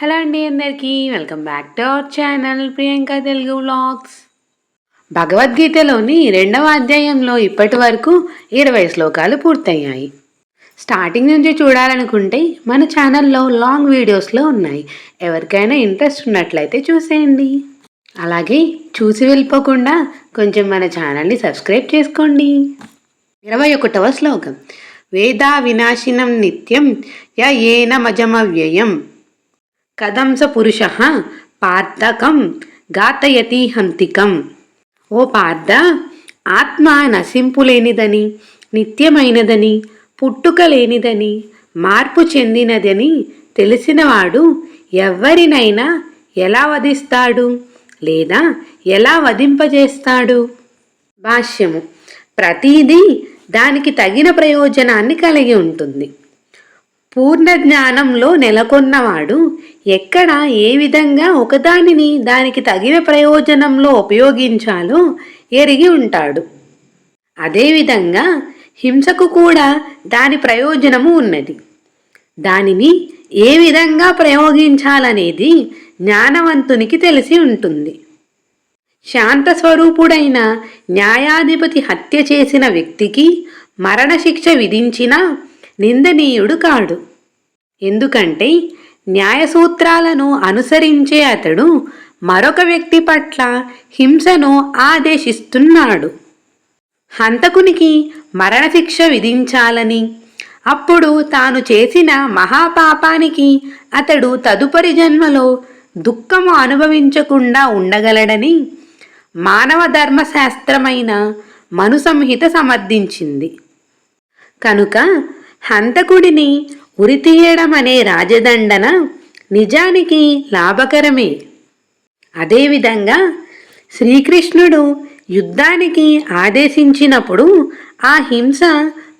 Hello అండి అందరికీ welcome back to our channel Priyanka Telugu vlogs. భగవద్గీతలోని 2వ అధ్యాయంలో ఇప్పటి వరకు 20 శ్లోకాలు పూర్తయ్యాయి. స్టార్టింగ్ నుంచి చూడాలనుకుంటే మన ఛానల్లో లాంగ్ వీడియోస్లో ఉన్నాయి. ఎవరికైనా ఇంట్రెస్ట్ ఉన్నట్లయితే చూసేయండి. అలాగే చూసి వెళ్ళిపోకుండా కొంచెం మన ఛానల్ని సబ్స్క్రైబ్ చేసుకోండి. 21వ శ్లోకం. వేదా వినాశినం నిత్యం ఏన మజమవ్యయం కదంస పురుష పార్థకం ఘాతయతి హంతికం. ఓ పార్థ, ఆత్మ నశింపులేనిదని, నిత్యమైనదని, పుట్టుక లేనిదని, మార్పు చెందినదని తెలిసినవాడు ఎవరినైనా ఎలా వధిస్తాడు లేదా ఎలా వధింపజేస్తాడు? భాష్యము. ప్రతిదీ దానికి తగిన ప్రయోజనాన్ని కలిగి ఉంటుంది. పూర్ణ జ్ఞానంలో నెలకొన్నవాడు ఎక్కడ ఏ విధంగా ఒకదానిని దానికి తగిన ప్రయోజనంలో ఉపయోగించాలో ఎరిగి ఉంటాడు. అదేవిధంగా హింసకు కూడా దాని ప్రయోజనము ఉన్నది. దానిని ఏ విధంగా ప్రయోగించాలనేది జ్ఞానవంతునికి తెలిసి ఉంటుంది. శాంతస్వరూపుడైన న్యాయాధిపతి హత్య చేసిన వ్యక్తికి మరణశిక్ష విధించినా నిందనీయుడు కాడు. ఎందుకంటే న్యాయసూత్రాలను అనుసరించే అతడు మరొక వ్యక్తి పట్ల హింసను ఆదేశిస్తున్నాడు. హంతకునికి మరణశిక్ష విధించాలని, అప్పుడు తాను చేసిన మహాపాపానికి అతడు తదుపరి జన్మలో దుఃఖము అనుభవించకుండా ఉండగలడని మానవ ధర్మశాస్త్రమైన మనుసంహిత సమర్థించింది. కనుక హంతకుడిని ఉరితీయడం అనే రాజదండన నిజానికి లాభకరమే. అదేవిధంగా శ్రీకృష్ణుడు యుద్ధానికి ఆదేశించినప్పుడు ఆ హింస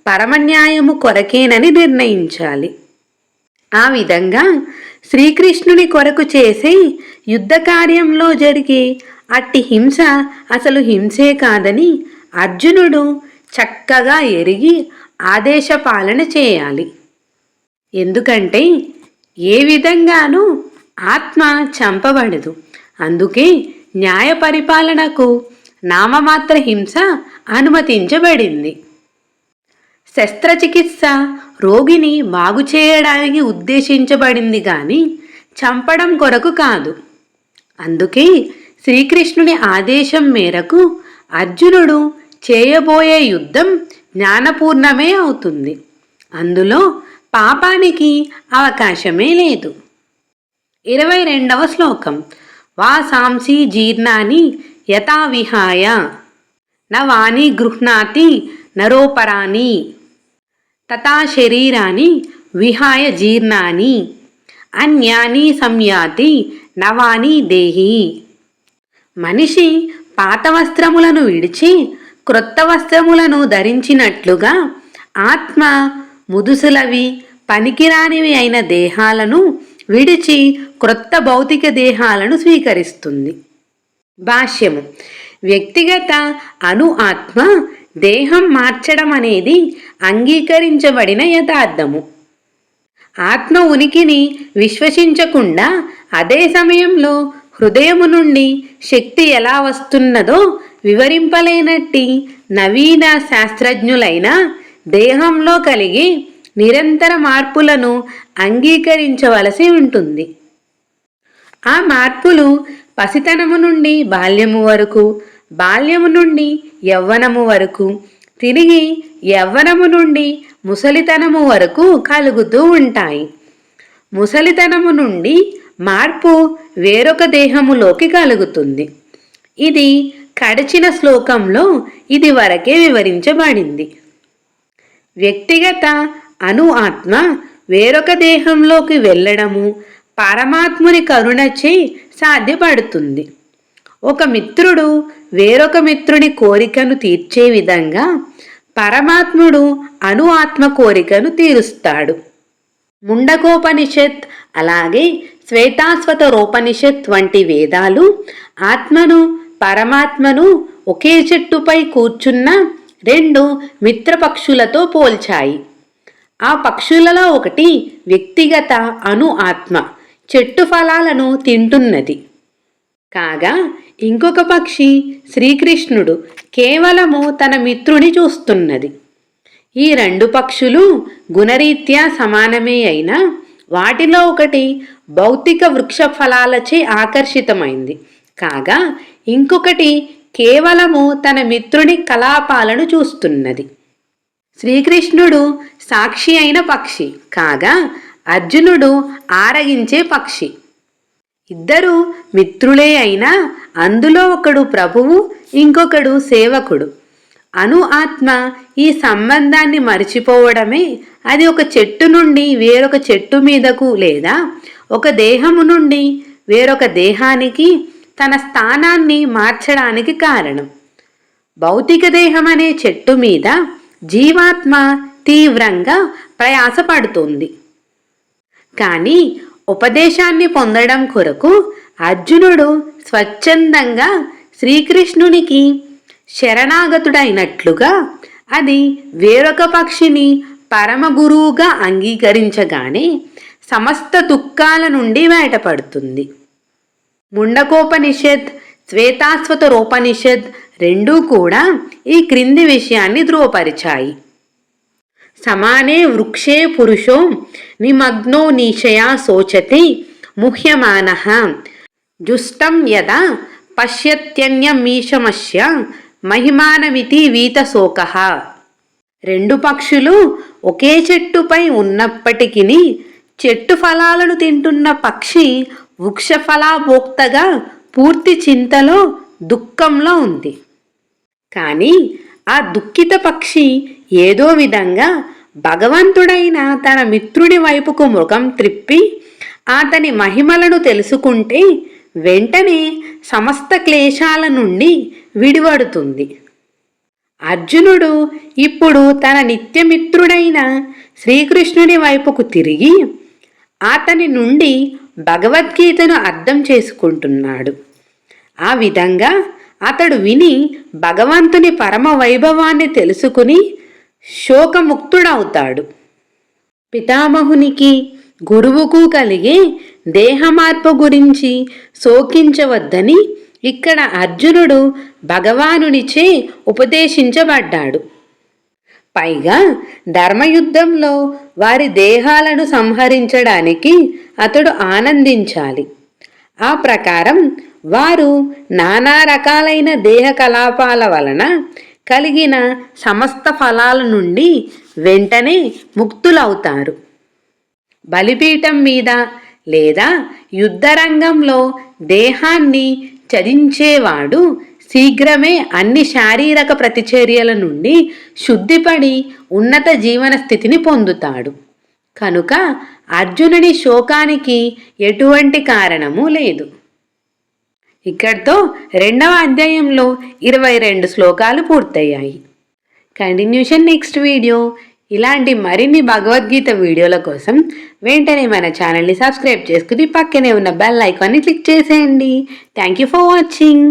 పరమన్యాయము కొరకేనని నిర్ణయించాలి. ఆ విధంగా శ్రీకృష్ణుని కొరకు చేసే యుద్ధ కార్యంలో జరిగే అట్టి హింస అసలు హింసే కాదని అర్జునుడు చక్కగా ఎరిగి ఆదేశ పాలన చేయాలి. ఎందుకంటే ఏ విధంగానూ ఆత్మ చంపబడదు. అందుకే న్యాయ పరిపాలనకు నామమాత్ర హింస అనుమతించబడింది. శస్త్రచికిత్స రోగిని బాగు చేయడానికి ఉద్దేశించబడింది కానీ చంపడం కొరకు కాదు. అందుకే శ్రీకృష్ణుని ఆదేశం మేరకు అర్జునుడు చేయబోయే యుద్ధం జ్ఞానపూర్ణమే అవుతుంది. అందులో పాపానికి అవకాశమే లేదు. 22వ శ్లోకం. వాసాంసి జీర్ణాని యథా విహాయ నవాని గృహ్ణాతి నరోపరాని తథా శరీరాని విహాయ జీర్ణాని అన్యాని సంయాతి నవాని దేహి. మనిషి పాత వస్త్రములను విడిచి క్రొత్త వస్త్రములను ధరించినట్లుగా ఆత్మ ముదుసులవి పనికిరానివి అయిన దేహాలను విడిచి క్రొత్త భౌతిక దేహాలను స్వీకరిస్తుంది. భాష్యము. వ్యక్తిగత ఆత్మ దేహం మార్చడం అనేది అంగీకరించబడిన యథార్థము. ఆత్మ ఉనికిని విశ్వసించకుండా అదే సమయంలో హృదయము నుండి శక్తి ఎలా వస్తున్నదో వివరింపలేనట్టి నవీన శాస్త్రజ్ఞులైన దేహంలో కలిగి నిరంతర మార్పులను అంగీకరించవలసి ఉంటుంది. ఆ మార్పులు పసితనము నుండి బాల్యము వరకు, బాల్యము నుండి యవ్వనము వరకు, తిరిగి యవ్వనము నుండి ముసలితనము వరకు కలుగుతూ ఉంటాయి. ముసలితనము నుండి మార్పు వేరొక దేహములోకి కలుగుతుంది. ఇది గడిచిన శ్లోకంలో ఇది వరకే వివరించబడింది. వ్యక్తిగత ఆత్మ వేరొక దేహంలోకి వెళ్ళడము పరమాత్ముని కరుణచే సాధ్యపడుతుంది. ఒక మిత్రుడు వేరొక మిత్రుని కోరికను తీర్చే విధంగా పరమాత్ముడు ఆత్మ కోరికను తీరుస్తాడు. ముండకోపనిషత్ అలాగే శ్వేతాశ్వతరోపనిషత్ వంటి వేదాలు ఆత్మను పరమాత్మను ఒకే చెట్టుపై కూర్చున్న 2 మిత్రపక్షులతో పోల్చాయి. ఆ పక్షులలో ఒకటి వ్యక్తిగత ఆత్మ, చెట్టు ఫలాలను తింటున్నది. కాగా ఇంకొక పక్షి శ్రీకృష్ణుడు కేవలము తన మిత్రుని చూస్తున్నది. ఈ రెండు పక్షులు గుణరీత్యా సమానమే అయినా వాటిలో ఒకటి భౌతిక వృక్ష ఫలాలచే ఆకర్షితమైంది. కాగా ఇంకొకటి కేవలము తన మిత్రుని కలాపాలను చూస్తున్నది. శ్రీకృష్ణుడు సాక్షి అయిన పక్షి, కాగా అర్జునుడు ఆరగించే పక్షి. ఇద్దరు మిత్రులే అయినా అందులో ఒకడు ప్రభువు, ఇంకొకడు సేవకుడు. ఆత్మ ఈ సంబంధాన్ని మరిచిపోవడమే అది ఒక చెట్టు నుండి వేరొక చెట్టు మీదకు లేదా ఒక దేహము నుండి వేరొక దేహానికి తన స్థానాన్ని మార్చడానికి కారణం. భౌతిక దేహం అనే చెట్టు మీద జీవాత్మ తీవ్రంగా ప్రయాసపడుతుంది. కానీ ఉపదేశాన్ని పొందడం కొరకు అర్జునుడు స్వచ్ఛందంగా శ్రీకృష్ణునికి శరణాగతుడైనట్లుగా అది వేరొక పక్షిని పరమ గురువుగా అంగీకరించగానే సమస్త దుఃఖాల నుండి బయటపడుతుంది. ముండకోపనిషత్, శ్వేతాశ్వతరోపనిషత్ రెండూ కూడా ఈ క్రింది విషయాన్ని ధృవపరిచాయి. సమానే వృక్షే పురుషో నిమగ్నో నీశయా శోచతి ముహ్యమానః జుష్టం యదా పశ్యత్యన్యమీశమస్య మహిమానమితి వీతశోకః. రెండు పక్షులు ఒకే చెట్టుపై ఉన్నప్పటికీ చెట్టు ఫలాలను తింటున్న పక్షి వృక్షఫలాభోక్తగా పూర్తి చింతలో దుఃఖంలో ఉంది. కానీ ఆ దుఃఖిత పక్షి ఏదో విధంగా భగవంతుడైన తన మిత్రుడి వైపుకు ముఖం త్రిప్పి అతని మహిమలను తెలుసుకుంటే వెంటనే సమస్త క్లేశాల నుండి విడివడుతుంది. అర్జునుడు ఇప్పుడు తన నిత్యమిత్రుడైన శ్రీకృష్ణుని వైపుకు తిరిగి అతని నుండి భగవద్గీతను అర్థం చేసుకుంటున్నాడు. ఆ విధంగా అతడు విని భగవంతుని పరమ వైభవాన్ని తెలుసుకుని శోకముక్తుడవుతాడు. పితామహునికి గురువుకు కలిగే దేహమార్పు గురించి శోకించవద్దని ఇక్కడ అర్జునుడు భగవానునిచే ఉపదేశించబడ్డాడు. పైగా ధర్మయుద్ధంలో వారి దేహాలను సంహరించడానికి అతడు ఆనందించాలి. ఆ ప్రకారం వారు నానా రకాలైన దేహ కలాపాల వలన కలిగిన సమస్త ఫలాల నుండి వెంటనే ముక్తులవుతారు. బలిపీఠం మీద లేదా యుద్ధరంగంలో దేహాన్ని చరించేవాడు శీఘ్రమే అన్ని శారీరక ప్రతిచర్యల నుండి శుద్ధిపడి ఉన్నత జీవన స్థితిని పొందుతాడు. కనుక అర్జునుని శోకానికి ఎటువంటి కారణము లేదు. ఇక్కడితో 2వ అధ్యాయంలో 22 శ్లోకాలు పూర్తయ్యాయి. Continuation next video. ఇలాంటి మరిన్ని భగవద్గీత వీడియోల కోసం వెంటనే మన ఛానల్ని సబ్స్క్రైబ్ చేసుకుని పక్కనే ఉన్న బెల్ ఐకాన్ని క్లిక్ చేసేయండి. Thank you for watching.